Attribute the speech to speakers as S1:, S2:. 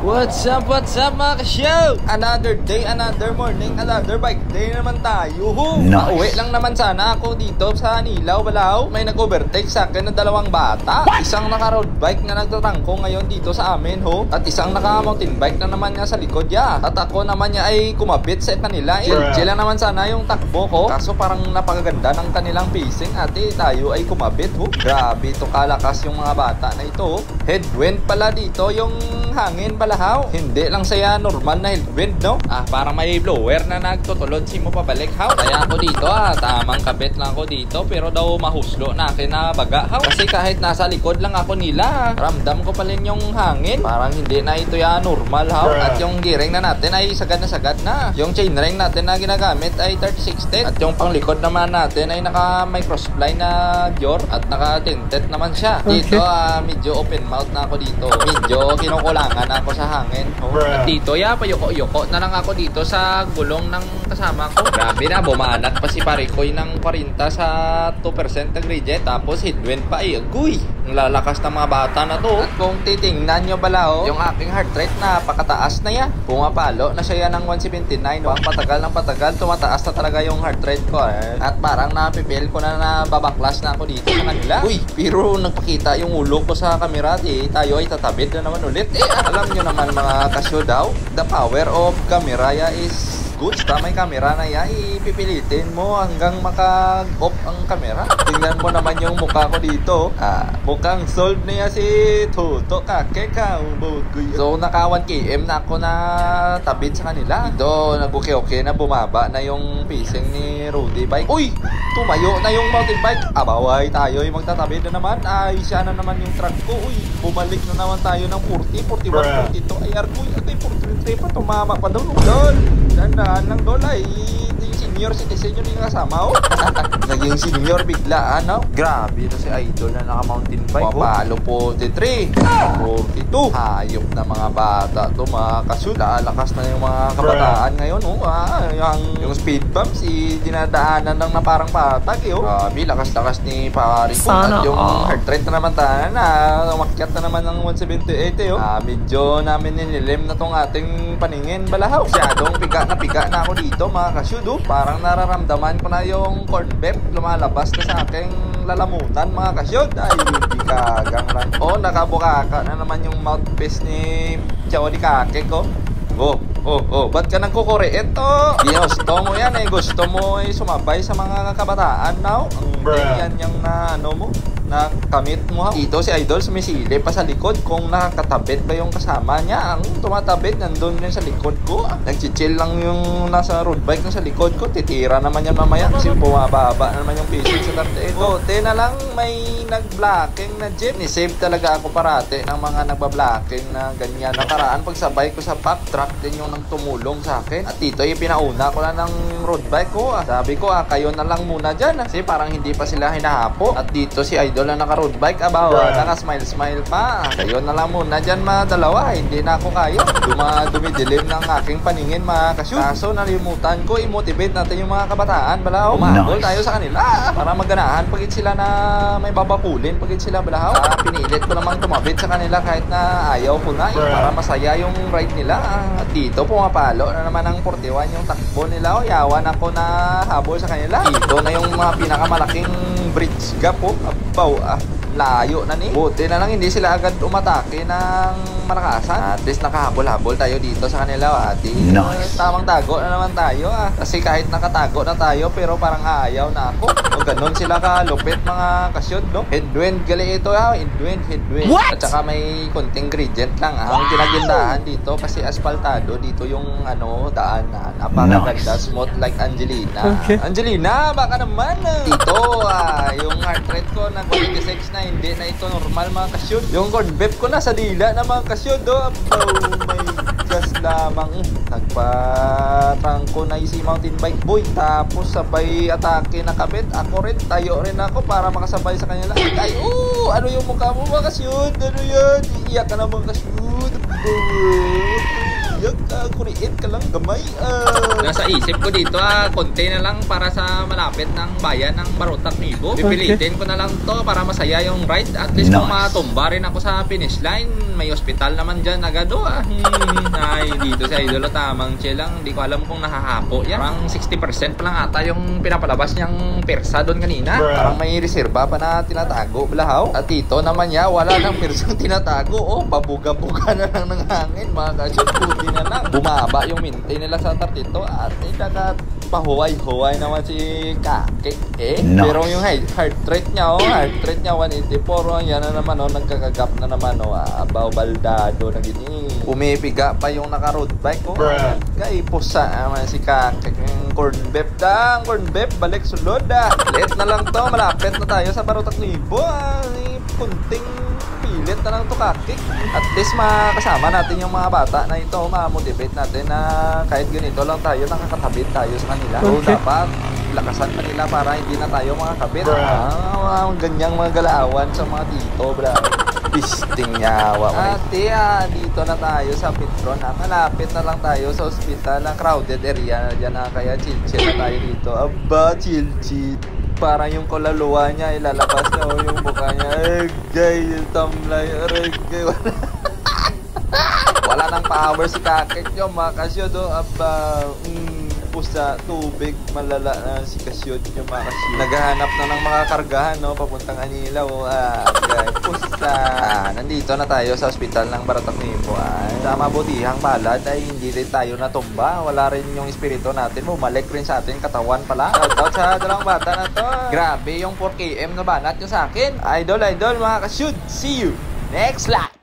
S1: What's up mga ka-show? Another day, another morning, another bike day naman tayo.
S2: Nice.
S1: Pauwi lang naman sana ako dito sa Nilaw, Balao. May nag-overtake sa akin na dalawang bata. Isang naka-road bike na nagtatrangko ngayon dito sa amin, ho. At isang naka-mountain bike na naman niya sa likod niya. At ako naman niya ay kumabit sa kanila. Sila naman sana yung takbo ko. Kaso parang napakaganda ng kanilang pacing. Ate, tayo ay kumabit, ho. Grabe, ito kalakas yung mga bata na ito. Headwind pala dito yung hangin, Balahaw. Hindi lang saya normal na headwind, no? Parang may blower na nagtutulod si mo pabalik, haw. Kaya ako dito, tamang kabit lang ako dito. Pero daw mahuslo na akin na baga, haw. Kasi kahit nasa likod lang ako nila, ramdam ko pa rin yung hangin. Parang hindi na ito ya normal, haw. At yung gearing na natin ay sagad na. Yung chainring natin na ginagamit ay 3610. At yung panglikod naman natin ay naka may crossblind na Dior. At naka tinted naman siya. Dito, medyo open mouth na ako dito. Medyo kinukulangan ako sa hangin. At dito, payoko-yoko na lang ako dito sa gulong ng kasama ko. Grabe na, bumanat pa si Parikoy ng 40 sa 2% na gradient. Tapos headwind pa ay agoy. Ang lalakas ng mga bata na to. At kung titingnan nyo Balao, yung aking heart rate na pakataas na yan. Pumapalo na siya ng 179. Patagal ng patagal, tumataas na talaga yung heart rate ko. At parang napipil ko na babaklas na ako dito sa kanila. Uy, pero nagpakita yung ulo ko sa camera. Tayo ay tatabid na naman ulit. Alam nyo naman mga kasyo daw, the power of camera is good. Basta may camera na yan, ipipilitin mo hanggang maka-off ang camera. Tingnan mo naman yung mukha ko dito. Mukhang solve na yan si Toto Kakeka. So naka 1 km na ako na tabid sa kanila. Ito, nag-okay na bumaba na yung pacing ni Rudy bike. Uy! Tumayo na yung mountain bike. Abaway tayo yung magtatabid na naman. Ay, siya na naman yung truck ko. Uy, bumalik na naman tayo ng 40, 41, 42. Ay, argoy, atay 43 pa. Tumama pa daw. Dol! Dandaan lang dol ay senior citizen yun yung kasama, Naging senior bigla, Grabe na si Idol na naka-mountain bike. Papalo 43, 42. Hayop na mga bata to, mga kasula. Lakas na yung mga kabataan ngayon, yung speed bumps, dinadaanan lang na parang patag, Grabe, lakas-lakas ni Pari ko. At yung heart rate na naman tayo na umakyat na naman ng 178, medyo namin ninilim na tong ating paningin, Balahaw. Masyadong piga na ako dito, mga kasyudo. Parang nararamdaman ko na yung corn beef lumalabas na sa aking lalamunan, mga kasyod. Ay, hindi kagang lang. Nakabukaka na naman yung mouthpiece ni Chao di Kake ko. Ba't ka nang kukuri? Ito, ginusto mo yan gusto mo sumabay sa mga kabataan now. Ang yan yung na kamit mo, Dito si Idol sumisilip pa sa likod kung nakakatabit ba yung kasama niya. Ang tumatabit nandun din sa likod ko. Nagchichill lang yung nasa road bike na sa likod ko. Titira naman yan mamaya kasi bumababa naman yung pacing sa 38. Buti na lang may nag-blocking na jeep. Ni-save talaga ako parate ng mga nagba-blocking na ganyan. Nakaraan pagsabay ko sa pack truck din yung nang tumulong sa akin. At dito yung pinauna ko na ng road bike ko. Sabi ko kayo na lang muna dyan kasi parang hindi pa sila hinahapo. At dito si Idol na naka-road bike, naka-smile pa. Kayo na lang muna dyan mga dalawa. Hindi na ako kaya. Dumidilim ng aking paningin, mga kashoot. Kaso nalimutan ko, i-motivate natin yung mga kabataan, Balahaw. Umabol tayo sa kanila para maganahan pagit sila na may babapulin pagit sila, Balahaw. Pinilit ko namang tumabit sa kanila kahit na ayaw ko na para masaya yung ride nila. At dito pumapalo na naman ng 41 yung takbo nila. Yawan ako na habol sa kanila. Dito na yung mga pinakamalaking bridge gap, layo na ni. Buti na lang hindi sila agad umatake ng malakasan. At least nakahabol-habol tayo dito sa kanila, Nice. Tamang tago na naman tayo, Kasi kahit nakatago na tayo pero parang ayaw na ako. O ganun sila kalupit, mga kasyod, Headwind gali ito, headwind. What? At saka may konting gradient lang, Ang ginagandahan dito kasi aspaltado dito yung daanan. Napakaganda, smooth like Angelina. Okay. Angelina, baka naman. Dito, yung heart rate ko na 26 na, hindi na ito normal, mga kasyod. Yung corn beef ko na sa dila na, mga kasyod, Oh my gosh lamang. Nagpatrangko na si mountain bike boy. Tapos sabay atake na kabit. Ako rin, tayo rin ako para makasabay sa kanila. Ay, ano yung mukha mo, mga kasyod? Ano yan? Iiyak ka na, mga kasyod. Yak, kuriit ka lang gamay. Nasa isip ko dito, konti na lang para sa malapit ng bayan ng Barutak Nibo. Pipilitin ko na lang to para masaya yung ride. At least kung matumba rin ako sa finish line, may hospital naman dyan agad. Ay, dito sa Idolo, tamang chill lang. Hindi ko alam kung nahahapo yan. Parang 60% pa lang ata yung pinapalabas niyang persa doon kanina. Parang may reserva pa na tinatago, balahaw. At dito naman niya, wala nang persang tinatago. Pabuga-buga na lang ng hangin. Mga kasyot, puti na lang. Bumaba yung minti nila sa Tartito. At pahuway-huway naman si Kakek. Nice. Pero yung heart rate niya, heart rate niya 184. Yan na naman, nagkakagap na naman. Abaw baldado na gini. Pumipiga pa yung naka-road bike. Kay pusa naman si Kakek. Corn beef da. Corn beef, balik sulod. Late na lang to. Malapit na tayo sa Barutak Nibo. Kunting pilit na lang to, Kakek. At least makasama natin yung mga bata na ito. Ma-motivate natin na kahit ganito lang tayo, nakakatabit tayo sa kanila. So dapat lakasan pa nila para hindi na tayo makakabit. Ganyang mga galaawan sa mga tito, bro. Pisting yawa. Ate, dito na tayo sa Petron. Malapit na lang tayo sa ospital. Crowded area na dyan. Kaya chill-chill na tayo dito. Aba, chill-chill. Parang yung kulaluwa niya, ilalabas niya yung mukha niya. Agay, yung tamlay. Agay, wala nang power si Kakek yung mga kasyod. Aba, pusa, tubig, malala na si kasyod yung mga kasyod. Naghahanap na ng mga kargahan, papuntang Anilaw. Agay, pusa. Nandito na tayo sa ospital ng Barutak Nibo. Sa mabutihang palad ay hindi rin tayo natumba. Wala rin yung espiritu natin. Bumalik rin sa atin katawan pala. Shoutout sa dalawang bata na to. Grabe yung 4km na banat yung sa akin. Idol, mga kasyud. See you next live.